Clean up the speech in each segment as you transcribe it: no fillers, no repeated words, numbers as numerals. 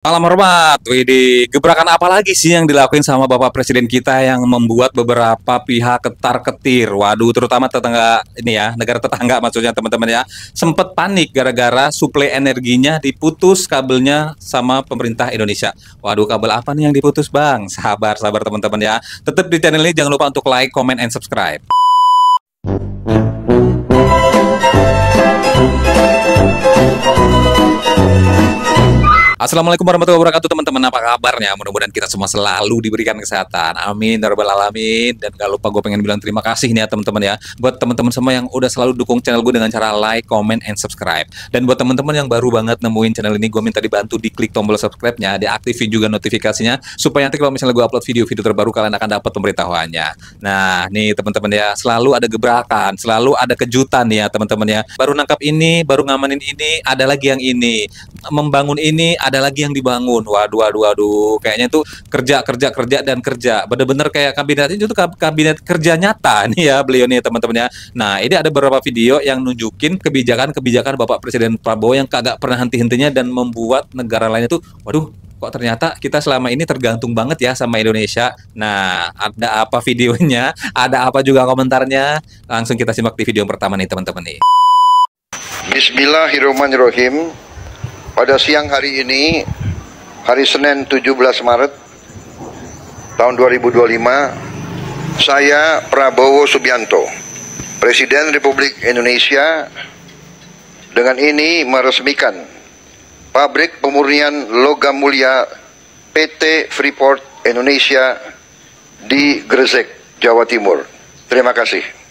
Salam hormat, Widih. Gebrakan apa lagi sih yang dilakuin sama Bapak Presiden kita yang membuat beberapa pihak ketar-ketir? Waduh, terutama tetangga ini ya, negara tetangga maksudnya teman-teman ya, sempet panik gara-gara suplai energinya diputus kabelnya sama pemerintah Indonesia. Waduh, kabel apa nih yang diputus, Bang? Sabar teman-teman ya. Tetap di channel ini jangan lupa untuk like, comment, and subscribe. Assalamualaikum warahmatullahi wabarakatuh teman-teman, apa kabarnya? Mudah-mudahan kita semua selalu diberikan kesehatan, amin ya rabbal alamin. Dan gak lupa gue pengen bilang terima kasih nih ya teman-teman ya, buat teman-teman semua yang udah selalu dukung channel gue dengan cara like, comment, and subscribe. Dan buat teman-teman yang baru banget nemuin channel ini, gue minta dibantu diklik tombol subscribe-nya, diaktifin juga notifikasinya, supaya nanti kalau misalnya gue upload video-video terbaru kalian akan dapat pemberitahuannya. Nah nih teman-teman ya, selalu ada gebrakan, selalu ada kejutan ya teman-teman ya. Baru nangkap ini, baru ngamanin ini, ada lagi yang ini, membangun ini, ada lagi yang dibangun. Waduh. Kayaknya itu kerja dan kerja. Bener-bener kayak kabinet itu kabinet kerja nyata nih ya beliau nih teman-teman ya. Nah, ini ada beberapa video yang nunjukin kebijakan-kebijakan Bapak Presiden Prabowo yang kagak pernah henti-hentinya dan membuat negara lain itu, waduh, kok ternyata kita selama ini tergantung banget ya sama Indonesia. Nah, ada apa videonya? Ada apa juga komentarnya? Langsung kita simak di video yang pertama nih teman-teman nih. Bismillahirrahmanirrahim. Pada siang hari ini, hari Senin 17 Maret tahun 2025, saya Prabowo Subianto, Presiden Republik Indonesia, dengan ini meresmikan pabrik pemurnian logam mulia PT Freeport Indonesia di Gresik, Jawa Timur. Terima kasih.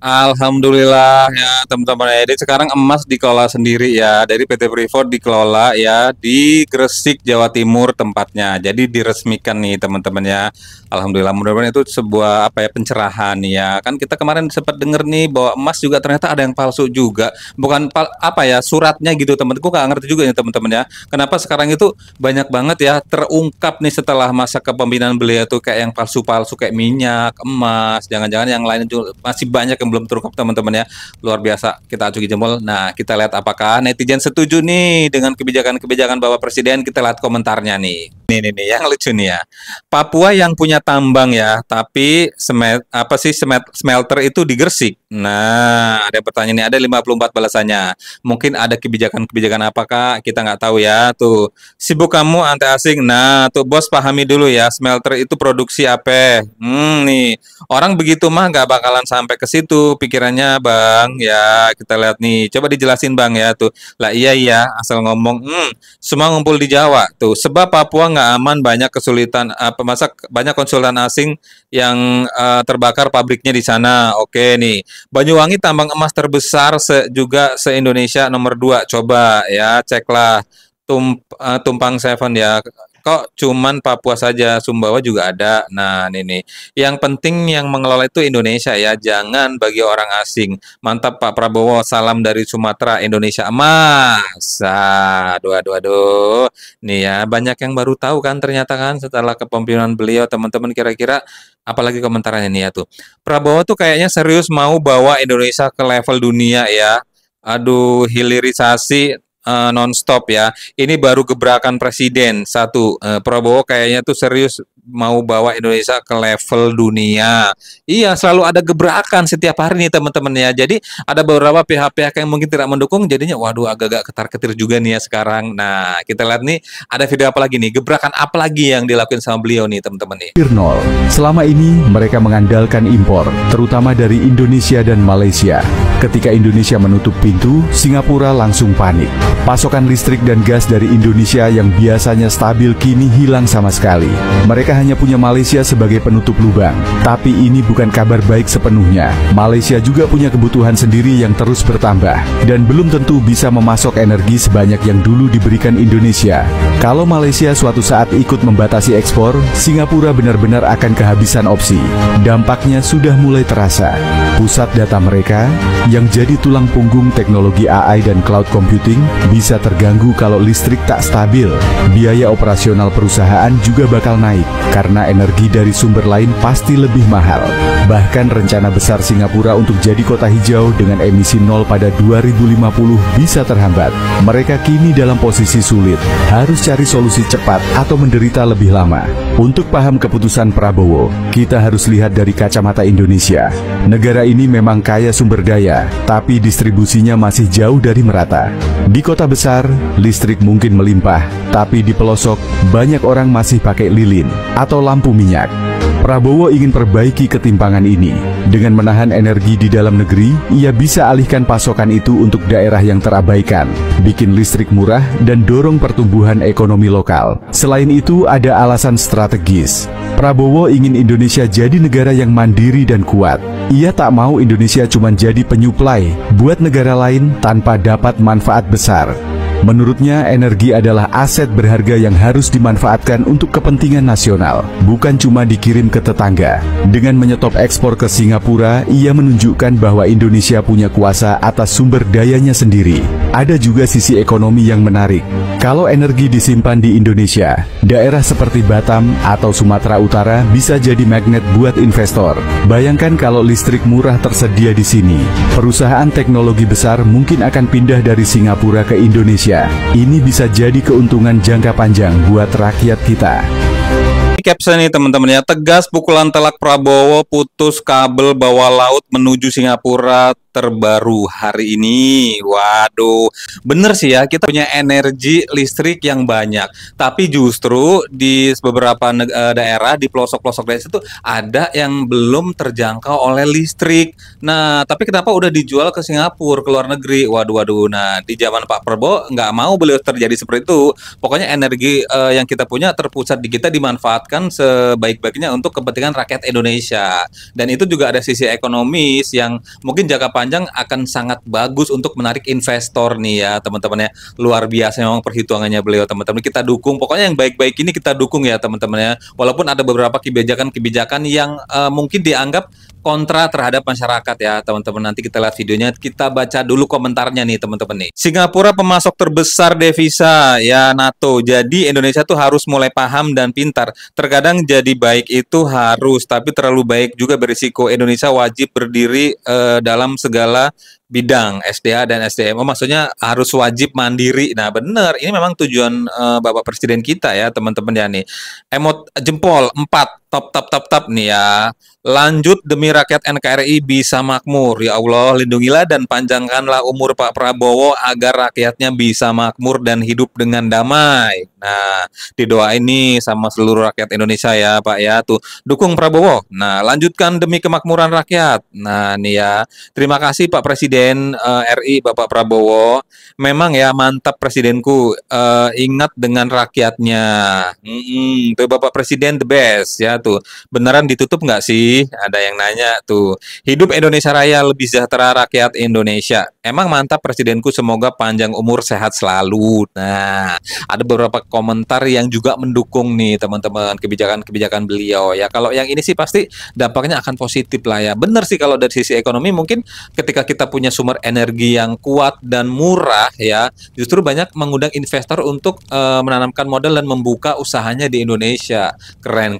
Alhamdulillah ya teman-teman ya. Jadi sekarang emas dikelola sendiri ya, dari PT Freeport dikelola ya di Gresik, Jawa Timur tempatnya. Jadi diresmikan nih teman-teman ya. Alhamdulillah, mudah-mudahan itu sebuah apa ya, pencerahan ya. Kan kita kemarin sempat denger nih bahwa emas juga ternyata ada yang palsu juga. Bukan apa ya, suratnya gitu teman-teman. Gue gak ngerti juga ya teman-teman ya. Kenapa sekarang itu banyak banget ya terungkap nih setelah masa kepemimpinan beliau tuh kayak yang palsu-palsu kayak minyak, emas, jangan-jangan yang lain juga masih banyak yang belum terungkap teman-teman ya. Luar biasa, kita acungi jempol. Nah, kita lihat apakah netizen setuju nih dengan kebijakan-kebijakan Bapak Presiden. Kita lihat komentarnya nih. Nih yang lucu nih ya. Papua yang punya tambang ya, tapi smelter itu di Gresik. Nah, ada pertanyaan nih, ada 54 balasannya. Mungkin ada kebijakan-kebijakan apakah kita nggak tahu ya. Tuh, sibuk kamu anti asing. Nah, tuh bos pahami dulu ya, smelter itu produksi apa? Nih, orang begitu mah nggak bakalan sampai ke situ pikirannya bang. Ya, kita lihat nih, coba dijelasin bang ya tuh. Lah iya, asal ngomong, semua ngumpul di Jawa. Tuh, sebab Papua nggak aman, banyak kesulitan, banyak konsultan asing yang terbakar pabriknya di sana. Oke nih, Banyuwangi tambang emas terbesar juga se-Indonesia nomor 2. Coba ya ceklah Tumpang Seven ya. Kok cuman Papua saja, Sumbawa juga ada. Nah, ini yang penting yang mengelola itu Indonesia ya, jangan bagi orang asing. Mantap Pak Prabowo, salam dari Sumatera, Indonesia emas. Aduh. Nih ya, banyak yang baru tahu kan ternyata kan setelah kepemimpinan beliau teman-teman. Kira-kira apalagi komentarnya nih ya tuh. Prabowo tuh kayaknya serius mau bawa Indonesia ke level dunia ya. Aduh, hilirisasi nonstop ya. Ini baru gebrakan presiden satu. Prabowo kayaknya tuh serius mau bawa Indonesia ke level dunia. Iya, selalu ada gebrakan setiap hari nih teman-teman ya. Jadi ada beberapa pihak-pihak yang mungkin tidak mendukung, jadinya waduh agak-agak ketar-ketir juga nih ya sekarang. Nah, kita lihat nih ada video apa lagi nih, gebrakan apa lagi yang dilakukan sama beliau nih teman-teman nih. Nol. Selama ini mereka mengandalkan impor, terutama dari Indonesia dan Malaysia. Ketika Indonesia menutup pintu, Singapura langsung panik. Pasokan listrik dan gas dari Indonesia yang biasanya stabil kini hilang sama sekali. Mereka hanya punya Malaysia sebagai penutup lubang. Tapi ini bukan kabar baik sepenuhnya. Malaysia juga punya kebutuhan sendiri yang terus bertambah, dan belum tentu bisa memasok energi sebanyak yang dulu diberikan Indonesia. Kalau Malaysia suatu saat ikut membatasi ekspor, Singapura benar-benar akan kehabisan opsi. Dampaknya sudah mulai terasa. Pusat data mereka, yang jadi tulang punggung teknologi AI dan cloud computing, bisa terganggu kalau listrik tak stabil. Biaya operasional perusahaan juga bakal naik, karena energi dari sumber lain pasti lebih mahal. Bahkan rencana besar Singapura untuk jadi kota hijau dengan emisi nol pada 2050 bisa terhambat. Mereka kini dalam posisi sulit, harus cari solusi cepat atau menderita lebih lama. Untuk paham keputusan Prabowo, kita harus lihat dari kacamata Indonesia. Negara ini memang kaya sumber daya, tapi distribusinya masih jauh dari merata. Di kota besar, listrik mungkin melimpah, tapi di pelosok, banyak orang masih pakai lilin atau lampu minyak. Prabowo ingin perbaiki ketimpangan ini. Dengan menahan energi di dalam negeri, ia bisa alihkan pasokan itu untuk daerah yang terabaikan, bikin listrik murah, dan dorong pertumbuhan ekonomi lokal. Selain itu, ada alasan strategis. Prabowo ingin Indonesia jadi negara yang mandiri dan kuat. Ia tak mau Indonesia cuma jadi penyuplai buat negara lain tanpa dapat manfaat besar. Menurutnya, energi adalah aset berharga yang harus dimanfaatkan untuk kepentingan nasional, bukan cuma dikirim ke tetangga. Dengan menyetop ekspor ke Singapura, ia menunjukkan bahwa Indonesia punya kuasa atas sumber dayanya sendiri. Ada juga sisi ekonomi yang menarik. Kalau energi disimpan di Indonesia, daerah seperti Batam atau Sumatera Utara bisa jadi magnet buat investor. Bayangkan kalau listrik murah tersedia di sini, perusahaan teknologi besar mungkin akan pindah dari Singapura ke Indonesia. Ini bisa jadi keuntungan jangka panjang buat rakyat kita. Caption nih teman-teman ya, tegas pukulan telak Prabowo, putus kabel bawah laut menuju Singapura terbaru hari ini. Waduh, bener sih ya, kita punya energi listrik yang banyak, tapi justru di beberapa daerah, di pelosok-pelosok desa itu ada yang belum terjangkau oleh listrik. Nah, tapi kenapa udah dijual ke Singapura, ke luar negeri? Waduh. Nah, di zaman Pak Prabowo nggak mau beliau terjadi seperti itu. Pokoknya energi yang kita punya terpusat di kita, dimanfaatkan sebaik-baiknya untuk kepentingan rakyat Indonesia. Dan itu juga ada sisi ekonomis yang mungkin jangka panjang akan sangat bagus untuk menarik investor nih ya teman-teman ya. Luar biasa memang perhitungannya beliau teman-teman. Kita dukung, pokoknya yang baik-baik ini kita dukung ya teman-teman ya. Walaupun ada beberapa kebijakan-kebijakan yang mungkin dianggap kontra terhadap masyarakat ya teman-teman. Nanti kita lihat videonya, kita baca dulu komentarnya nih teman-teman nih. Singapura pemasok terbesar devisa ya NATO. Jadi Indonesia tuh harus mulai paham dan pintar. Terkadang jadi baik itu harus, tapi terlalu baik juga berisiko. Indonesia wajib berdiri dalam segala bidang SDA dan SDM. Maksudnya harus wajib mandiri. Nah benar, ini memang tujuan Bapak Presiden kita ya teman-teman ya nih. Emot jempol 4 top nih ya. Lanjut demi rakyat NKRI bisa makmur. Ya Allah, lindungilah dan panjangkanlah umur Pak Prabowo agar rakyatnya bisa makmur dan hidup dengan damai. Nah, didoain nih sama seluruh rakyat Indonesia ya Pak ya. Tuh, dukung Prabowo. Nah, lanjutkan demi kemakmuran rakyat. Nah, nih ya. Terima kasih Pak Presiden RI Bapak Prabowo. Memang ya mantap presidenku. Ingat dengan rakyatnya. Tuh Bapak Presiden the best ya tuh. Beneran ditutup nggak sih? Ada yang nanya tuh. Hidup Indonesia Raya, lebih sejahtera rakyat Indonesia. Emang mantap presidenku, semoga panjang umur, sehat selalu. Nah, ada beberapa komentar yang juga mendukung nih teman-teman kebijakan-kebijakan beliau ya. Kalau yang ini sih pasti dampaknya akan positif lah ya. Bener sih kalau dari sisi ekonomi mungkin ketika kita punya sumber energi yang kuat dan murah ya, justru banyak mengundang investor untuk menanamkan modal dan membuka usahanya di Indonesia. Keren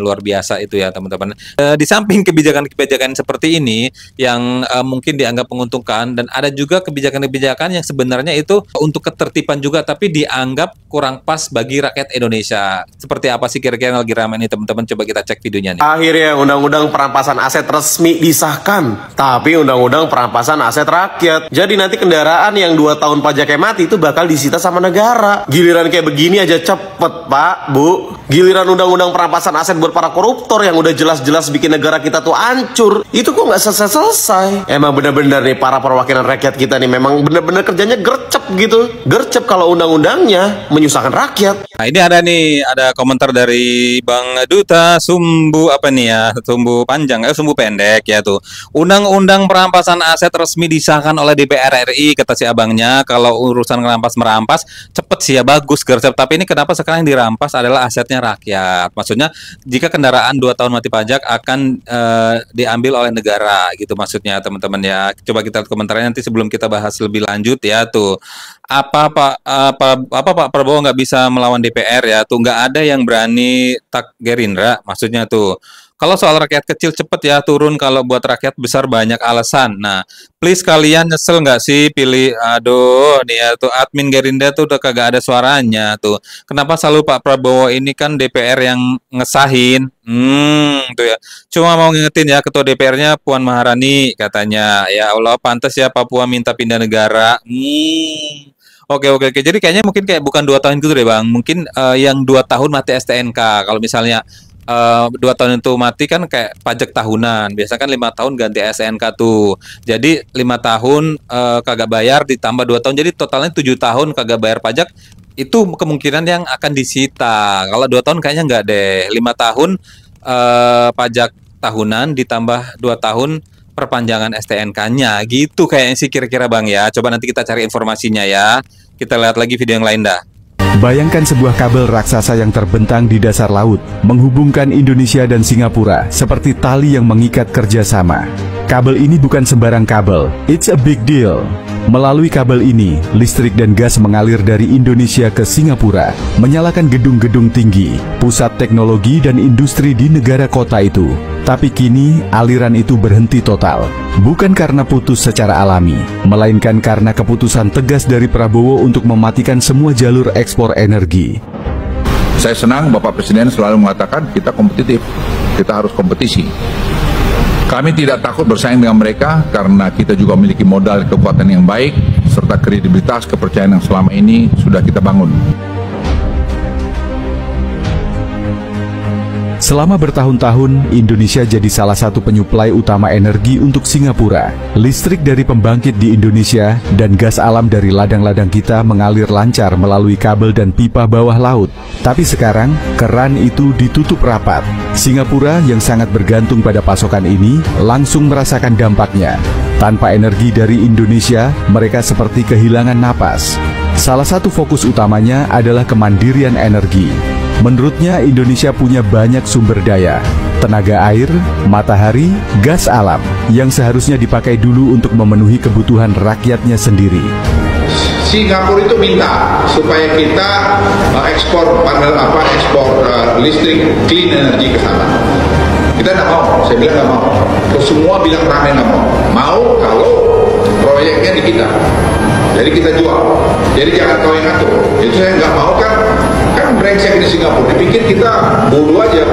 luar biasa itu ya teman-teman. Di samping kebijakan-kebijakan seperti ini yang mungkin dianggap menguntungkan, dan ada juga kebijakan-kebijakan yang sebenarnya itu untuk ketertiban juga tapi dianggap kurang pas bagi rakyat Indonesia. Seperti apa sih kira-kira yang lagi ramai nih teman-teman? Coba kita cek videonya nih. Akhirnya undang-undang perampasan aset resmi disahkan, tapi undang-undang perampasan aset rakyat. Jadi nanti kendaraan yang 2 tahun pajaknya mati itu bakal disita sama negara. Giliran kayak begini aja cepet Pak, Bu. Giliran undang-undang perampasan aset buat para koruptor yang udah jelas-jelas bikin negara kita tuh hancur, itu kok nggak selesai-selesai. Emang bener-bener nih para perwakilan rakyat kita nih memang bener-bener kerjanya gercep gitu. Gercep kalau undang-undangnya menyusahkan rakyat. Nah, ini ada komentar dari Bang Duta Sumbu apa nih ya? Sumbu panjang, sumbu pendek ya tuh. Undang-undang perampasan aset resmi disahkan oleh DPR RI, kata si abangnya. Kalau urusan merampas cepet sih ya, bagus gercep. Tapi ini kenapa sekarang yang dirampas adalah asetnya rakyat? Maksudnya jika kendaraan 2 tahun mati pajak akan diambil oleh negara gitu maksudnya teman-teman ya. Coba kita lihat komentarnya nanti sebelum kita bahas lebih lanjut ya tuh. Apa Pak Prabowo nggak bisa melawan DPR ya tuh, nggak ada yang berani tak Gerindra maksudnya tuh. Kalau soal rakyat kecil cepet ya turun, kalau buat rakyat besar banyak alasan. Nah, please kalian nyesel nggak sih pilih, aduh nih ya tuh admin Gerindra tuh udah kagak ada suaranya tuh. Kenapa selalu Pak Prabowo ini kan DPR yang ngesahin? Tuh ya. Cuma mau ngingetin ya ketua DPR-nya Puan Maharani katanya. Ya Allah, pantas ya Papua minta pindah negara. Oke. Jadi kayaknya mungkin kayak bukan 2 tahun gitu deh Bang. Mungkin yang 2 tahun mati STNK. Kalau misalnya 2 tahun itu mati kan kayak pajak tahunan. Biasanya kan 5 tahun ganti STNK tuh. Jadi 5 tahun kagak bayar ditambah 2 tahun. Jadi totalnya 7 tahun kagak bayar pajak. Itu kemungkinan yang akan disita. Kalau 2 tahun kayaknya enggak deh. 5 tahun pajak tahunan ditambah 2 tahun perpanjangan STNK-nya gitu kayaknya sih kira-kira Bang ya. Coba nanti kita cari informasinya ya. Kita lihat lagi video yang lain dah. Bayangkan sebuah kabel raksasa yang terbentang di dasar laut, menghubungkan Indonesia dan Singapura seperti tali yang mengikat kerjasama. Kabel ini bukan sembarang kabel, it's a big deal. Melalui kabel ini, listrik dan gas mengalir dari Indonesia ke Singapura, menyalakan gedung-gedung tinggi, pusat teknologi dan industri di negara kota itu. Tapi kini, aliran itu berhenti total. Bukan karena putus secara alami, melainkan karena keputusan tegas dari Prabowo untuk mematikan semua jalur ekspor energi. Saya senang Bapak Presiden selalu mengatakan kita kompetitif, kita harus kompetisi. Kami tidak takut bersaing dengan mereka karena kita juga memiliki modal kekuatan yang baik serta kredibilitas kepercayaan yang selama ini sudah kita bangun. Selama bertahun-tahun, Indonesia jadi salah satu penyuplai utama energi untuk Singapura. Listrik dari pembangkit di Indonesia dan gas alam dari ladang-ladang kita mengalir lancar melalui kabel dan pipa bawah laut. Tapi sekarang, keran itu ditutup rapat. Singapura yang sangat bergantung pada pasokan ini langsung merasakan dampaknya. Tanpa energi dari Indonesia, mereka seperti kehilangan napas. Salah satu fokus utamanya adalah kemandirian energi. Menurutnya, Indonesia punya banyak sumber daya, tenaga air, matahari, gas alam, yang seharusnya dipakai dulu untuk memenuhi kebutuhan rakyatnya sendiri. Singapura itu minta supaya kita ekspor listrik clean energy ke sana. Kita nggak mau, saya bilang nggak mau. Terus semua bilang rame nggak mau. Mau kalau proyeknya di kita. Jadi kita jual. Jadi jangan kau yang ngatur. Itu saya nggak mau kan brengsek di Singapura. Dipikir kita bodoh aja.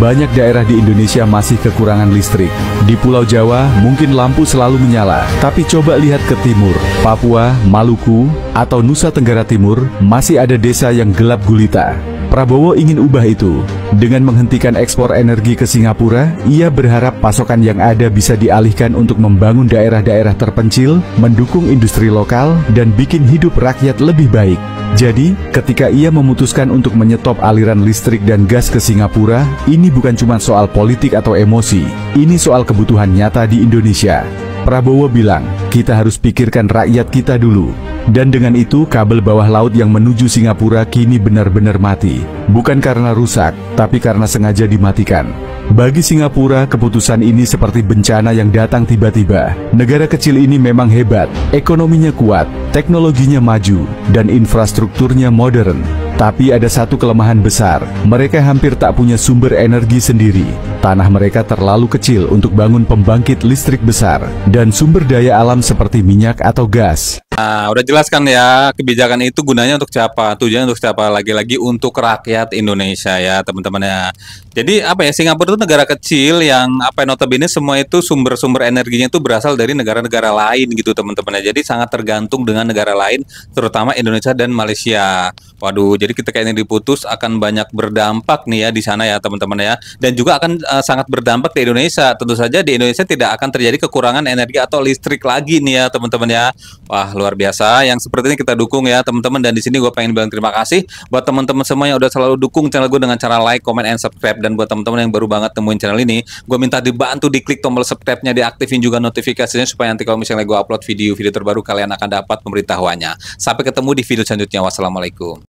Banyak daerah di Indonesia masih kekurangan listrik. Di Pulau Jawa mungkin lampu selalu menyala, tapi coba lihat ke timur, Papua, Maluku, atau Nusa Tenggara Timur, masih ada desa yang gelap gulita. Prabowo ingin ubah itu. Dengan menghentikan ekspor energi ke Singapura, ia berharap pasokan yang ada bisa dialihkan untuk membangun daerah-daerah terpencil, mendukung industri lokal, dan bikin hidup rakyat lebih baik. Jadi, ketika ia memutuskan untuk menyetop aliran listrik dan gas ke Singapura, ini bukan cuma soal politik atau emosi, ini soal kebutuhan nyata di Indonesia. Prabowo bilang, kita harus pikirkan rakyat kita dulu. Dan dengan itu, kabel bawah laut yang menuju Singapura kini benar-benar mati. Bukan karena rusak, tapi karena sengaja dimatikan. Bagi Singapura, keputusan ini seperti bencana yang datang tiba-tiba. Negara kecil ini memang hebat, ekonominya kuat, teknologinya maju, dan infrastrukturnya modern. Tapi ada satu kelemahan besar, mereka hampir tak punya sumber energi sendiri. Tanah mereka terlalu kecil untuk bangun pembangkit listrik besar, dan sumber daya alam seperti minyak atau gas. Nah, udah jelaskan ya, kebijakan itu gunanya untuk siapa, tujuannya untuk siapa, lagi-lagi untuk rakyat Indonesia ya teman-teman ya. Jadi apa ya, Singapura itu negara kecil yang notabene semua itu sumber-sumber energinya itu berasal dari negara-negara lain gitu teman-teman ya. Jadi sangat tergantung dengan dengan negara lain, terutama Indonesia dan Malaysia. Waduh, jadi ketika ini diputus akan banyak berdampak nih ya di sana ya teman-teman ya. Dan juga akan sangat berdampak di Indonesia. Tentu saja di Indonesia tidak akan terjadi kekurangan energi atau listrik lagi nih ya teman-teman ya. Wah, luar biasa. Yang seperti ini kita dukung ya teman-teman. Dan di sini gue pengen bilang terima kasih buat teman-teman semua yang udah selalu dukung channel gue dengan cara like, comment, and subscribe. Dan buat teman-teman yang baru banget temuin channel ini, gue minta dibantu diklik tombol subscribe-nya, diaktifin juga notifikasinya supaya nanti kalau misalnya gue upload video-video terbaru kalian akan dapat pemberitahuannya. Sampai ketemu di video selanjutnya. Wassalamualaikum.